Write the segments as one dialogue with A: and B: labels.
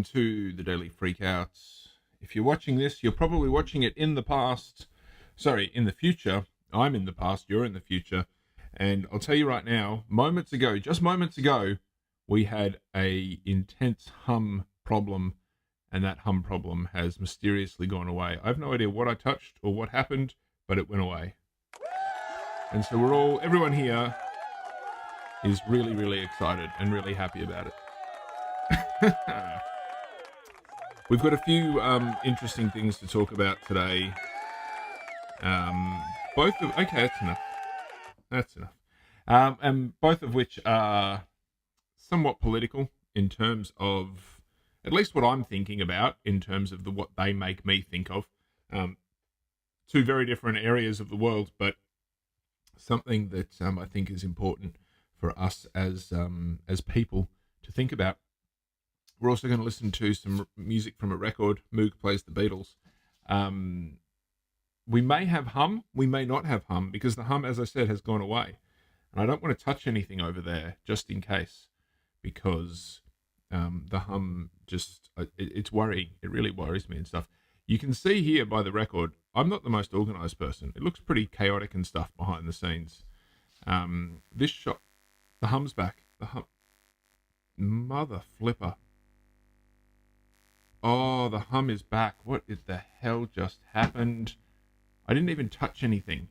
A: welcome to the Daily Freakout. If you're watching this, you're probably watching it in the past. Sorry, in the future. I'm in the past, you're in the future. And I'll tell you right now, just moments ago, we had a intense hum problem, and that hum problem has mysteriously gone away. I have no idea what I touched or what happened, but it went away. And so everyone here is really, really excited and really happy about it. We've got a few interesting things to talk about today. Okay, that's enough. And both of which are somewhat political in terms of, at least what I'm thinking about, in terms of what they make me think of. Two very different areas of the world, but something that I think is important for us as people to think about. We're also going to listen to some music from a record, Moog Plays The Beatles. We may have hum, we may not have hum, because the hum, as I said, has gone away. And I don't want to touch anything over there, just in case, because the hum it's worrying. It really worries me and stuff. You can see here by the record, I'm not the most organized person. It looks pretty chaotic and stuff behind the scenes. This shot, the hum's back. The hum, mother flipper. Oh, the hum is back. What the hell just happened? I didn't even touch anything,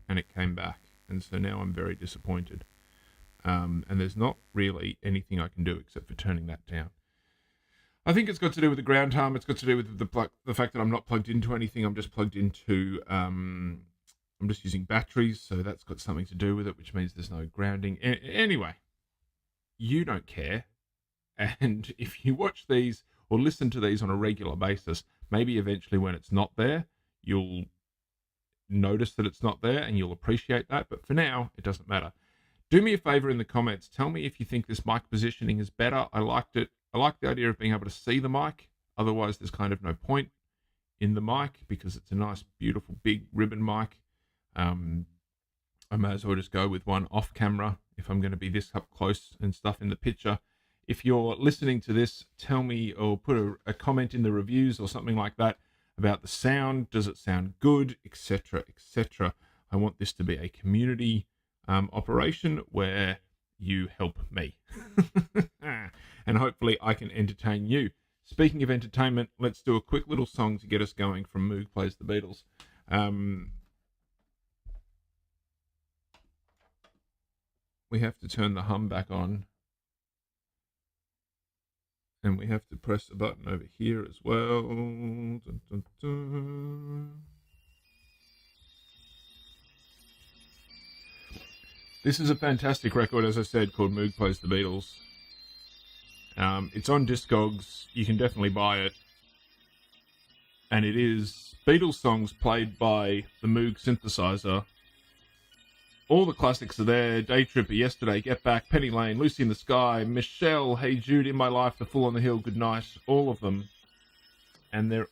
A: and it came back. And so now I'm very disappointed. And there's not really anything I can do except for turning that down. I think it's got to do with the ground hum. It's got to do with the fact that I'm not plugged into anything. I'm just plugged into, I'm just using batteries. So that's got something to do with it, which means there's no grounding. Anyway, you don't care. And if you watch these or listen to these on a regular basis, maybe eventually when it's not there, you'll notice that it's not there and you'll appreciate that. But for now, it doesn't matter. Do me a favor in the comments. Tell me if you think this mic positioning is better. I liked it. I like the idea of being able to see the mic. Otherwise, there's kind of no point in the mic because it's a nice, beautiful, big ribbon mic. I may as well just go with one off camera if I'm going to be this up close and stuff in the picture. If you're listening to this, tell me or put a comment in the reviews or something like that about the sound. Does it sound good, etc., etc. I want this to be a community operation where you help me. And hopefully I can entertain you. Speaking of entertainment, let's do a quick little song to get us going from Moog Plays The Beatles. We have to turn the hum back on. And we have to press a button over here as well. Dun, dun, dun. This is a fantastic record, as I said, called Moog Plays The Beatles. It's on Discogs. You can definitely buy it. And it is Beatles songs played by the Moog synthesizer. All the classics are there. Day Tripper, Yesterday, Get Back, Penny Lane, Lucy in the Sky, Michelle, Hey Jude, In My Life, The Fool on the Hill, Good Night. All of them. And there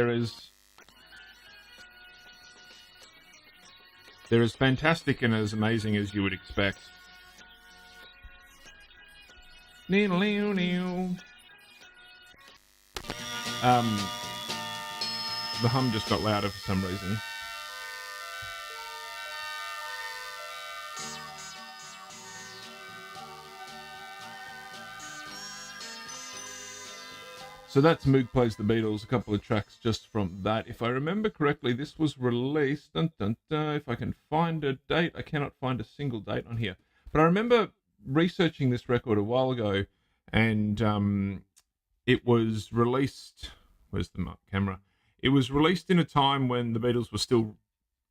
A: is fantastic and as amazing as you would expect. The hum just got louder for some reason. So that's Moog Plays The Beatles, a couple of tracks just from that. If I remember correctly, this was released, if I can find a date, I cannot find a single date on here. But I remember researching this record a while ago, and it was released, where's the camera? It was released in a time when the Beatles were still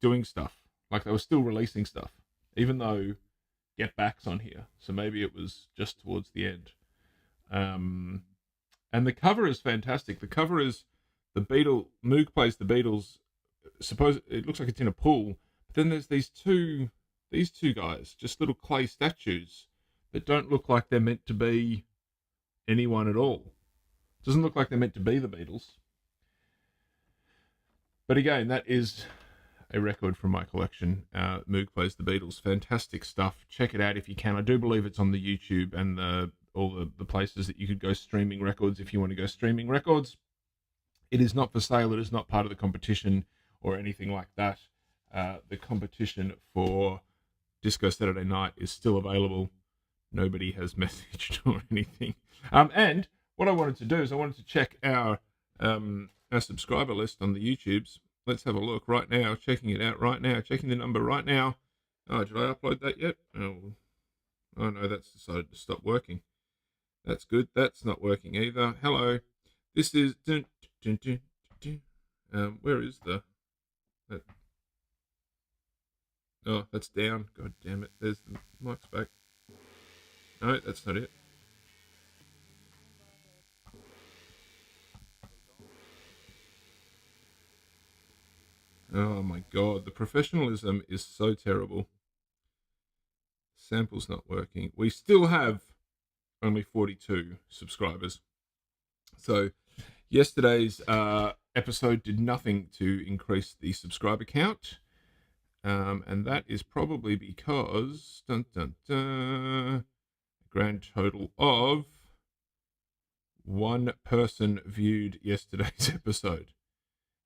A: doing stuff. Like they were still releasing stuff, even though Get Back's on here. So maybe it was just towards the end. And the cover is fantastic. The cover is Moog Plays The Beatles. Suppose it looks like it's in a pool. But then there's these two guys, just little clay statues that don't look like they're meant to be anyone at all. It doesn't look like they're meant to be the Beatles. But again, that is a record from my collection. Moog Plays The Beatles. Fantastic stuff. Check it out if you can. I do believe it's on the YouTube and all the places that you could go streaming records if you want to go streaming records. It is not for sale. It is not part of the competition or anything like that. The competition for Disco Saturday Night is still available. Nobody has messaged or anything. And what I wanted to do is I wanted to check our subscriber list on the YouTubes. Let's have a look right now. Checking it out right now. Checking the number right now. Oh, did I upload that yet? Oh no, that's decided to stop working. That's good. That's not working either. Hello. This is... where is the... Oh, that's down. God damn it. There's the mic's back. No, that's not it. Oh my god, the professionalism is so terrible. Sample's not working. We still have only 42 subscribers. So yesterday's episode did nothing to increase the subscriber count. And that is probably because a grand total of one person viewed yesterday's episode.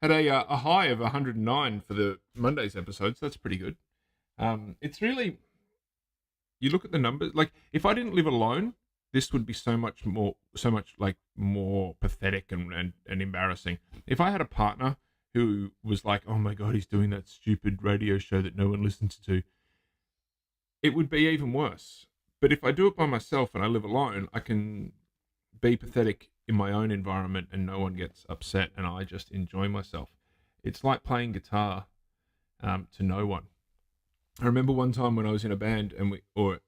A: Had a high of 109 for the Monday's episode, so that's pretty good. It's really, you look at the numbers, like if I didn't live alone, this would be so much more pathetic and embarrassing. If I had a partner who was like, oh my god, he's doing that stupid radio show that no one listens to, it would be even worse. But if I do it by myself and I live alone, I can be pathetic in my own environment and no one gets upset and I just enjoy myself. It's like playing guitar to no one. I remember one time when I was in a band and were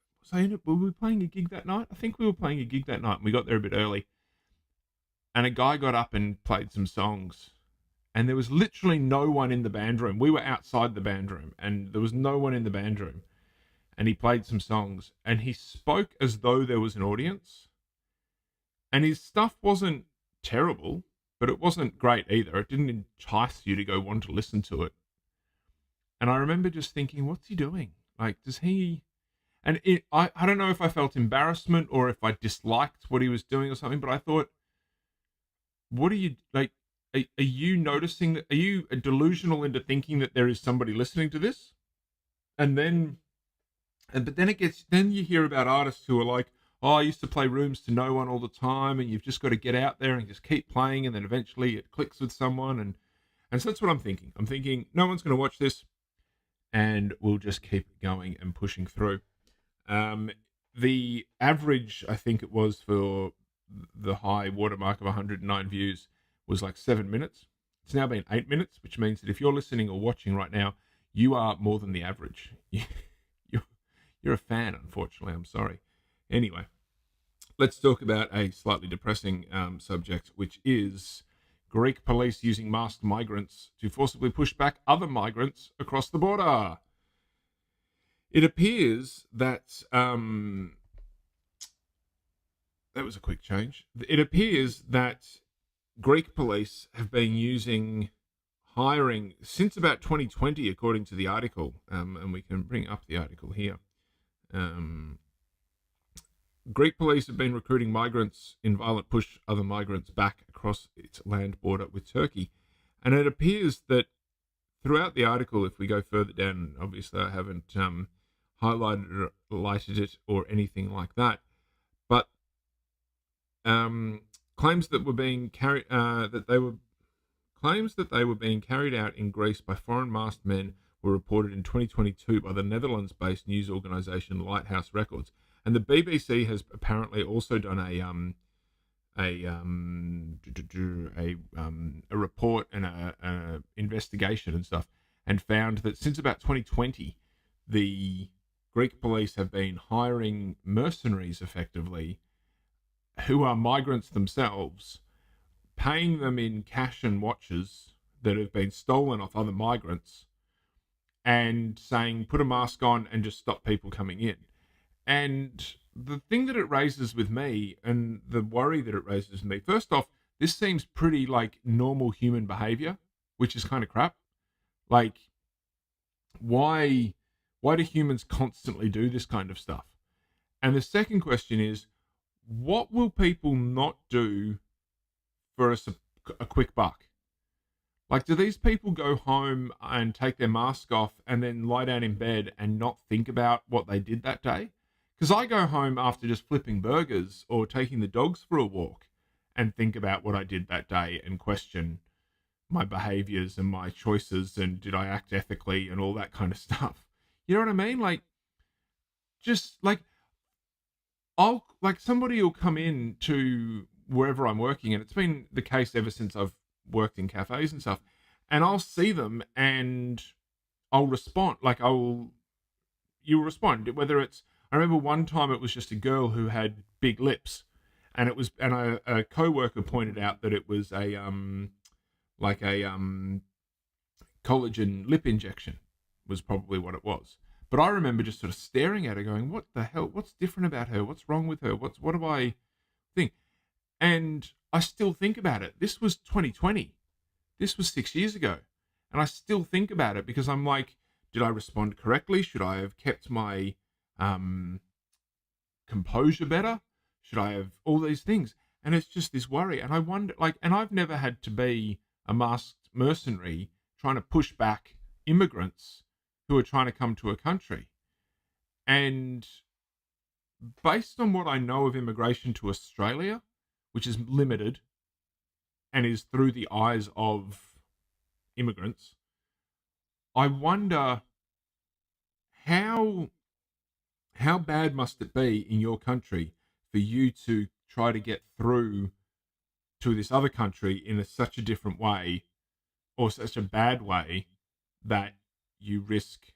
A: we playing a gig that night? I think we were playing a gig that night and we got there a bit early. And a guy got up and played some songs. And there was literally no one in the band room. We were outside the band room and there was no one in the band room. And he played some songs and he spoke as though there was an audience. And his stuff wasn't terrible, but it wasn't great either. It didn't entice you to go want to listen to it. And I remember just thinking, what's he doing? Like, does he... And I don't know if I felt embarrassment or if I disliked what he was doing or something, but I thought, what are you... Like, are you noticing that? Are you delusional into thinking that there is somebody listening to this? But then you hear about artists who are like, oh, I used to play rooms to no one all the time, and you've just got to get out there and just keep playing, and then eventually it clicks with someone. And so that's what I'm thinking. I'm thinking no one's going to watch this, and we'll just keep going and pushing through. The average, I think it was for the high watermark of 109 views, was like 7 minutes. It's now been 8 minutes, which means that if you're listening or watching right now, you are more than the average. You're a fan, unfortunately. I'm sorry. Anyway, let's talk about a slightly depressing subject, which is Greek police using masked migrants to forcibly push back other migrants across the border. It appears that... that was a quick change. It appears that Greek police have been hiring since about 2020, according to the article, and we can bring up the article here. Greek police have been recruiting migrants in violent push other migrants back across its land border with Turkey. And it appears that throughout the article, if we go further down, obviously I haven't highlighted it or anything like that, but claims that they were being carried out in Greece by foreign masked men were reported in 2022 by the Netherlands-based news organisation Lighthouse Records, and the BBC has apparently also done a report and a investigation and stuff, and found that since about 2020, the Greek police have been hiring mercenaries, effectively, who are migrants themselves, paying them in cash and watches that have been stolen off other migrants, and saying, put a mask on and just stop people coming in. And the thing that it raises with me, and the worry that it raises with me, first off, this seems pretty like normal human behavior, which is kind of crap. Like, Why do humans constantly do this kind of stuff? And the second question is, what will people not do for a quick buck? Like, do these people go home and take their mask off and then lie down in bed and not think about what they did that day? Because I go home after just flipping burgers or taking the dogs for a walk and think about what I did that day and question my behaviors and my choices and did I act ethically and all that kind of stuff. You know what I mean? Like, just like, I'll like somebody will come in to wherever I'm working, and it's been the case ever since I've worked in cafes and stuff. And I'll see them and I'll respond. Like you'll respond. Whether it's, I remember one time it was just a girl who had big lips, and a coworker pointed out that it was a collagen lip injection was probably what it was. But I remember just sort of staring at her going, what the hell? What's different about her? What's wrong with her? What do I think? And I still think about it. This was 2020. This was 6 years ago. And I still think about it because I'm like, did I respond correctly? Should I have kept my composure better? Should I have all these things? And it's just this worry. And I wonder, like, and I've never had to be a masked mercenary trying to push back immigrants who are trying to come to a country. And based on what I know of immigration to Australia, which is limited and is through the eyes of immigrants, I wonder how bad must it be in your country for you to try to get through to this other country in such a different way or such a bad way that you risk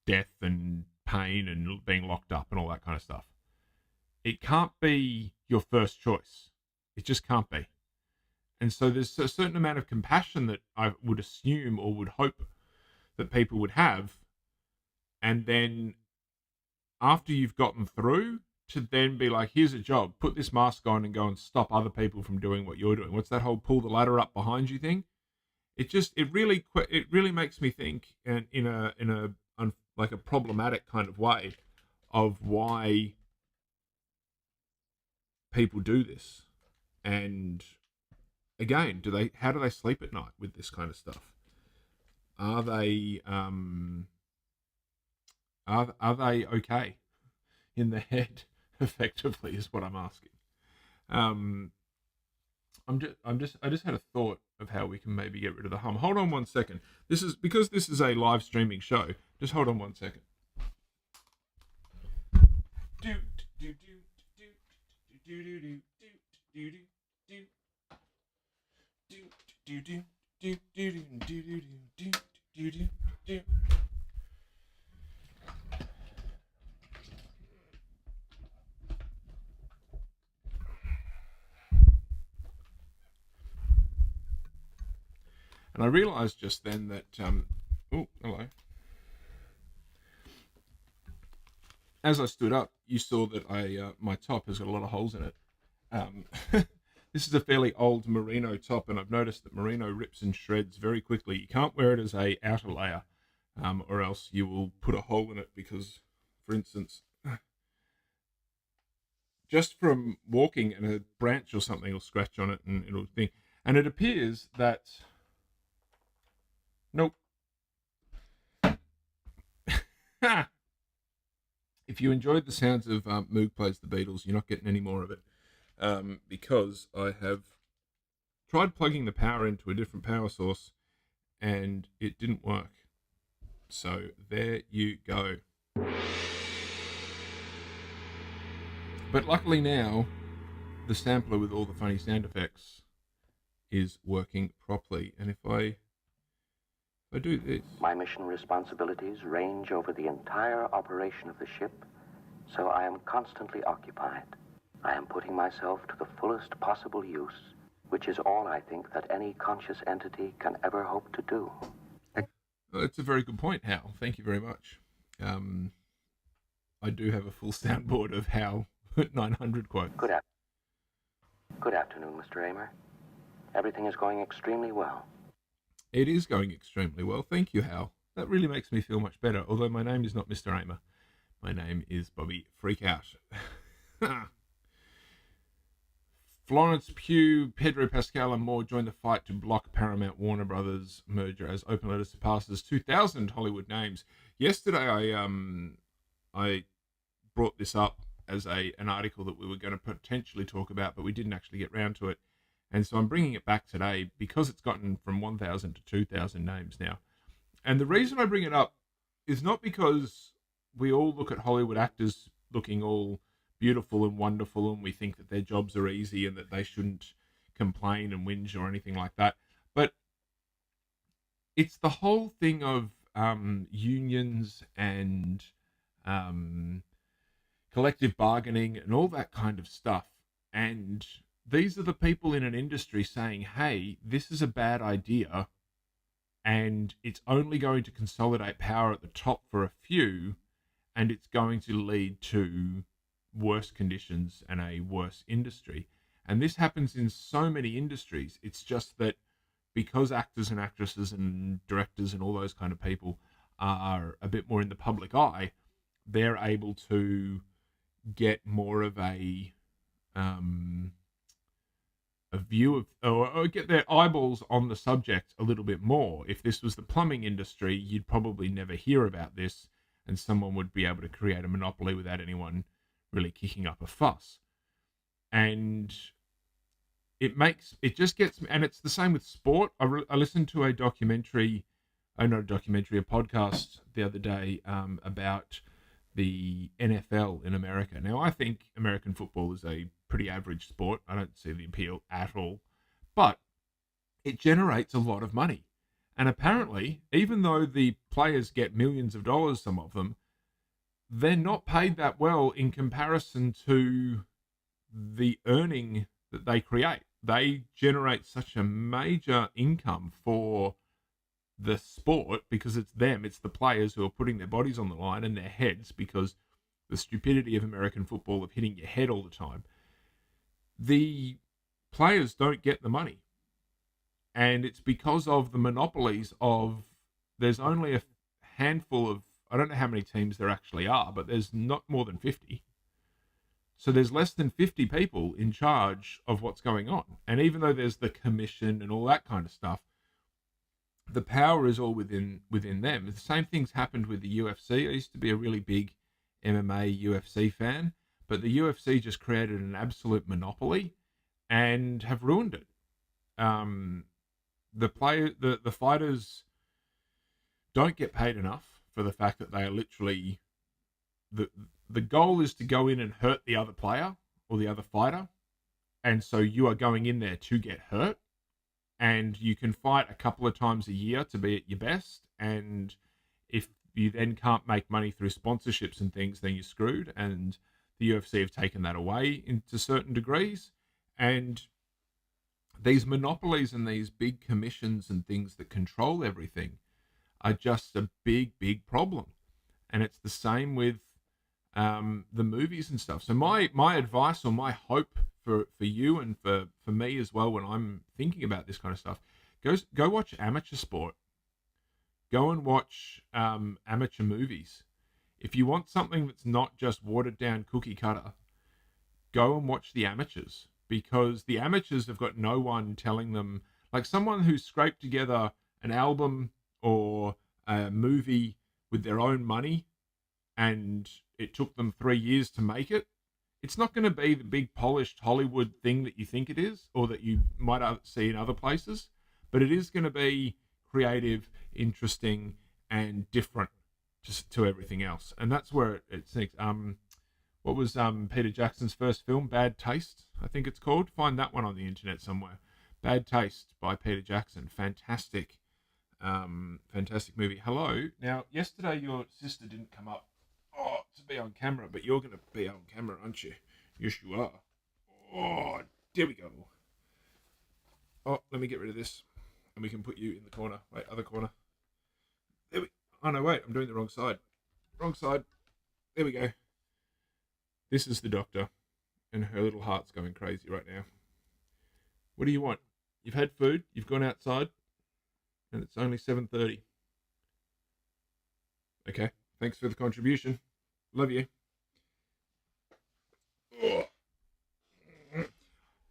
A: death and pain and being locked up and all that kind of stuff. It can't be your first choice. It just can't be. And so there's a certain amount of compassion that I would assume or would hope that people would have. And then after you've gotten through, to then be like, here's a job, put this mask on and go and stop other people from doing what you're doing. What's that whole pull the ladder up behind you thing? It really makes me think in a like a problematic kind of way of why people do this. And again, how do they sleep at night with this kind of stuff? Are they are they okay in the head? Effectively, is what I'm asking. I just had a thought of how we can maybe get rid of the hum. Hold on 1 second. This is a live streaming show. Just hold on 1 second. And I realised just then that, oh, hello. As I stood up, you saw that my top has got a lot of holes in it. This is a fairly old merino top, and I've noticed that merino rips and shreds very quickly. You can't wear it as a outer layer, or else you will put a hole in it because, for instance, just from walking and a branch or something will scratch on it and it'll thing. And it appears that... Nope. If you enjoyed the sounds of Moog Plays The Beatles, you're not getting any more of it. Because I have tried plugging the power into a different power source and it didn't work. So there you go. But luckily now, the sampler with all the funny sound effects is working properly. And if I do this...
B: My mission responsibilities range over the entire operation of the ship, so I am constantly occupied. I am putting myself to the fullest possible use, which is all I think that any conscious entity can ever hope to do.
A: That's a very good point, Hal. Thank you very much. I do have a full soundboard of Hal 900 quotes.
B: Good afternoon, Mr. Amer. Everything is going extremely well.
A: It is going extremely well. Thank you, Hal. That really makes me feel much better. Although my name is not Mr. Aimer. My name is Bobby Freakout. Florence Pugh, Pedro Pascal, and more join the fight to block Paramount Warner Brothers merger as Open Letter surpasses 2,000 Hollywood names. Yesterday, I brought this up as an article that we were going to potentially talk about, but we didn't actually get round to it. And so I'm bringing it back today because it's gotten from 1,000 to 2,000 names now. And the reason I bring it up is not because we all look at Hollywood actors looking all beautiful and wonderful and we think that their jobs are easy and that they shouldn't complain and whinge or anything like that. But it's the whole thing of unions and collective bargaining and all that kind of stuff. And these are the people in an industry saying, hey, this is a bad idea and it's only going to consolidate power at the top for a few, and it's going to lead to worse conditions and a worse industry. And this happens in so many industries. It's just that because actors and actresses and directors and all those kind of people are a bit more in the public eye, they're able to get more of a view of, or get their eyeballs on the subject a little bit more. If this was the plumbing industry, you'd probably never hear about this, and someone would be able to create a monopoly without anyone really kicking up a fuss. And it just gets me, and it's the same with sport. I listened to a podcast the other day about the NFL in America. Now, I think American football is a pretty average sport. I don't see the appeal at all, but it generates a lot of money. And apparently, even though the players get millions of dollars, some of them, they're not paid that well in comparison to the earning that they create. They generate such a major income for the sport because it's them, it's the players who are putting their bodies on the line and their heads, because the stupidity of American football of hitting your head all the time. The players don't get the money. And it's because of the monopolies of, there's only a handful of, I don't know how many teams there actually are, but there's not more than 50. So there's less than 50 people in charge of what's going on. And even though there's the commission and all that kind of stuff, the power is all within them. The same things happened with the UFC. I used to be a really big MMA UFC fan, but the UFC just created an absolute monopoly and have ruined it. The fighters don't get paid enough for the fact that they are literally, the goal is to go in and hurt the other player or the other fighter, and so you are going in there to get hurt. And you can fight a couple of times a year to be at your best. And if you then can't make money through sponsorships and things, then you're screwed. And the UFC have taken that away into certain degrees. And these monopolies and these big commissions and things that control everything are just a big, big problem. And it's the same with the movies and stuff. So my advice or my hope for you and for me as well when I'm thinking about this kind of stuff, go watch amateur sport. Go and watch amateur movies. If you want something that's not just watered down cookie cutter, go and watch the amateurs, because the amateurs have got no one telling them, like someone who's scraped together an album or a movie with their own money and it took them 3 years to make it. It's not going to be the big polished Hollywood thing that you think it is, or that you might see in other places, but it is going to be creative, interesting, and different just to everything else. And that's where it sinks. What was Peter Jackson's first film? Bad Taste, I think it's called. Find that one on the internet somewhere. Bad Taste by Peter Jackson. Fantastic, fantastic movie. Hello. Now, yesterday your sister didn't come up to be on camera, but you're going to be on camera, aren't you? Yes, you are. Oh, there we go. Oh, let me get rid of this, and we can put you in the corner. Wait, other corner. There we. Oh no, wait, I'm doing the wrong side. Wrong side. There we go. This is the doctor, and her little heart's going crazy right now. What do you want? You've had food. You've gone outside, and it's only 7:30. Okay. Thanks for the contribution. Love you.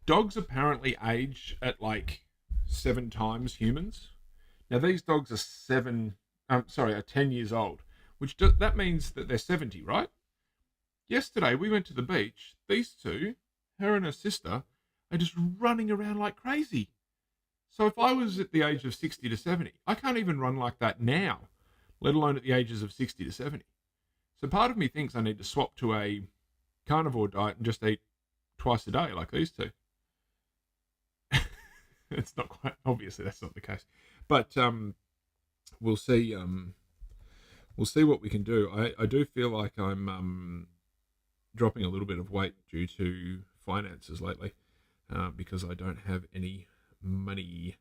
A: Dogs apparently age at like 7 times humans. Now these dogs are are 10 years old, that means that they're 70, right? Yesterday we went to the beach. These two, her and her sister, are just running around like crazy. So if I was at the age of 60 to 70, I can't even run like that now, let alone at the ages of 60 to 70. So part of me thinks I need to swap to a carnivore diet and just eat twice a day like these two. It's not quite, obviously that's not the case, but we'll see. We'll see what we can do. I do feel like I'm dropping a little bit of weight due to finances lately, because I don't have any money.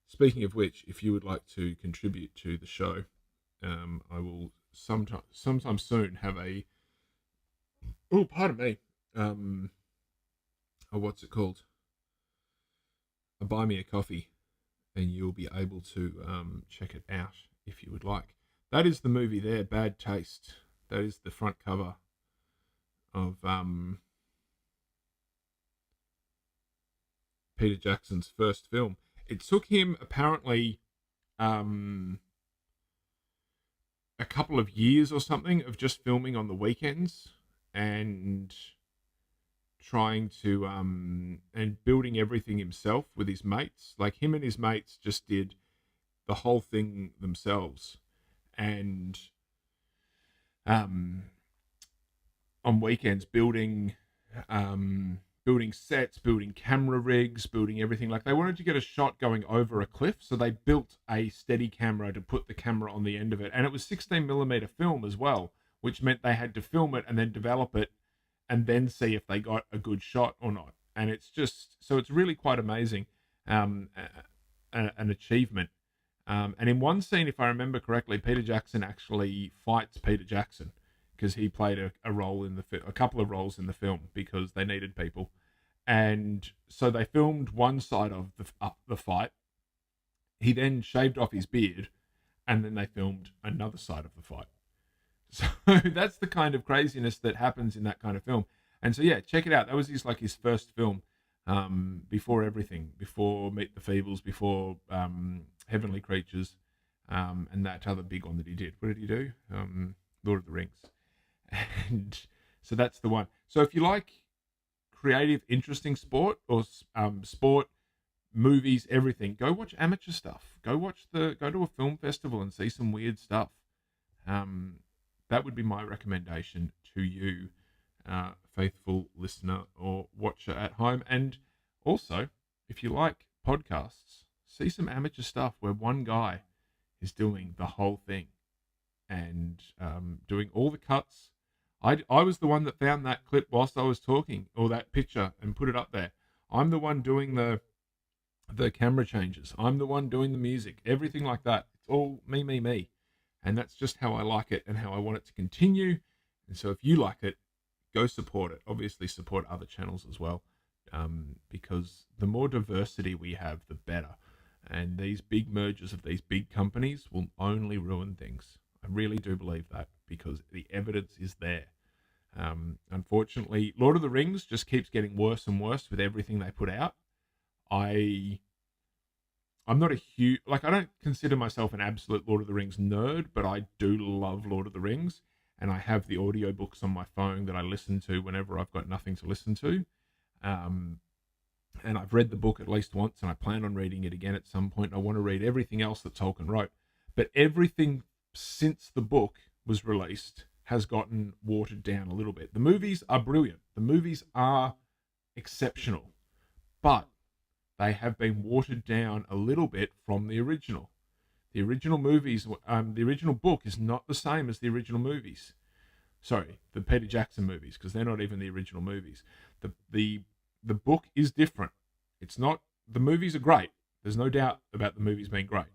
A: Speaking of which, if you would like to contribute to the show, I will sometime soon have a pardon me, what's it called? A buy me a coffee, and you'll be able to check it out if you would like. That is the movie there, Bad Taste. That is the front cover of Peter Jackson's first film. It took him apparently a couple of years or something of just filming on the weekends and trying to and building everything himself with his mates. Like him and his mates just did the whole thing themselves, and on weekends building sets, building camera rigs, building everything. Like they wanted to get a shot going over a cliff, so they built a steady camera to put the camera on the end of it, and it was 16mm film as well, which meant they had to film it and then develop it and then see if they got a good shot or not. And it's just, so it's really quite amazing, an achievement. And in one scene, if I remember correctly, Peter Jackson actually fights Peter Jackson because he played a role in a couple of roles in the film because they needed people. And so they filmed one side of the fight. He then shaved off his beard, and then they filmed another side of the fight. So that's the kind of craziness that happens in that kind of film. And so, yeah, check it out. That was his first film, before everything, before Meet the Feebles, before Heavenly Creatures, and that other big one that he did. What did he do? Lord of the Rings. And so that's the one. So if you like creative, interesting sport or sport, movies, everything, go watch amateur stuff. Go to a film festival and see some weird stuff. That would be my recommendation to you, faithful listener or watcher at home. And also, if you like podcasts, see some amateur stuff where one guy is doing the whole thing and doing all the cuts. I was the one that found that clip whilst I was talking, or that picture, and put it up there. I'm the one doing the camera changes. I'm the one doing the music, everything like that. It's all me. And that's just how I like it and how I want it to continue. And so if you like it, go support it. Obviously support other channels as well, because the more diversity we have, the better. And these big mergers of these big companies will only ruin things. I really do believe that because the evidence is there. Unfortunately, Lord of the Rings just keeps getting worse and worse with everything they put out. I'm not a huge, I don't consider myself an absolute Lord of the Rings nerd, but I do love Lord of the Rings, and I have the audiobooks on my phone that I listen to whenever I've got nothing to listen to. And I've read the book at least once, and I plan on reading it again at some point. I want to read everything else that Tolkien wrote, but everything since the book was released has gotten watered down a little bit. The movies are brilliant. The movies are exceptional, but they have been watered down a little bit from the original. The original movies, the original book is not the same as the original movies. Sorry, the Peter Jackson movies, because they're not even the original movies. The book is different. It's not, the movies are great. There's no doubt about the movies being great.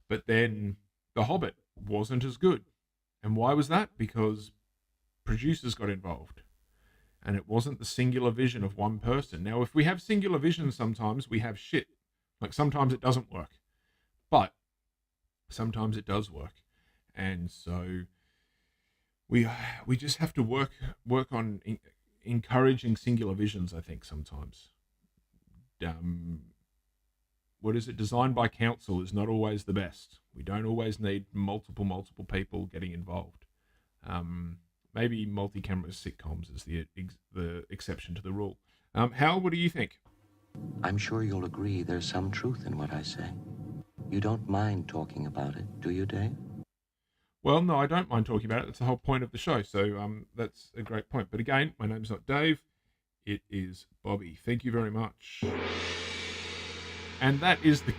A: But then The Hobbit wasn't as good. And why was that? Because producers got involved. And it wasn't the singular vision of one person. Now, if we have singular vision, sometimes we have shit. Like sometimes it doesn't work. But sometimes it does work. And so we just have to work on encouraging singular visions, I think, sometimes. What is it? Designed by council is not always the best. We don't always need multiple people getting involved. Maybe multi-camera sitcoms is the exception to the rule. Hal, what do you think?
B: I'm sure you'll agree there's some truth in what I say. You don't mind talking about it, do you, Dave?
A: Well, no, I don't mind talking about it. That's the whole point of the show. So that's a great point. But again, my name's not Dave. It is Bobby. Thank you very much. And that is the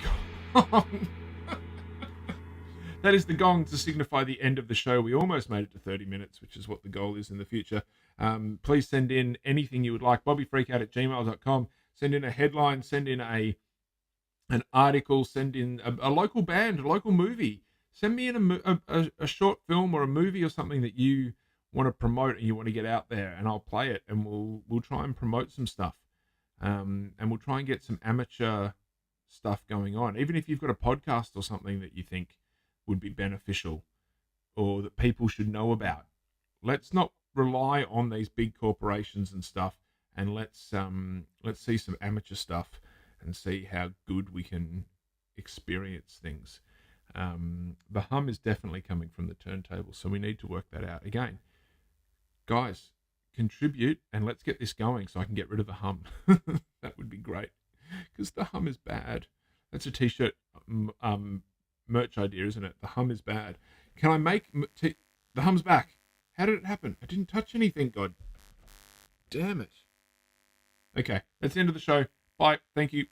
A: gong. That is the gong to signify the end of the show. We almost made it to 30 minutes, which is what the goal is in the future. Please send in anything you would like. bobbyfreakout@gmail.com. Send in a headline. Send in an article. Send in a local band, a local movie. Send me in a short film or a movie or something that you want to promote and you want to get out there, and I'll play it, and we'll try and promote some stuff. And we'll try and get some amateur stuff going on. Even if you've got a podcast or something that you think would be beneficial or that people should know about, let's not rely on these big corporations and stuff, and let's see some amateur stuff and see how good we can experience things. The hum is definitely coming from the turntable, so we need to work that out. Again, guys, contribute and let's get this going so I can get rid of the hum. That would be great, because the hum is bad. That's a t-shirt merch idea, isn't it? The hum is bad. Can I make the hum's back? How did it happen? I didn't touch anything. God damn it. Okay, that's the end of the show. Bye. Thank you.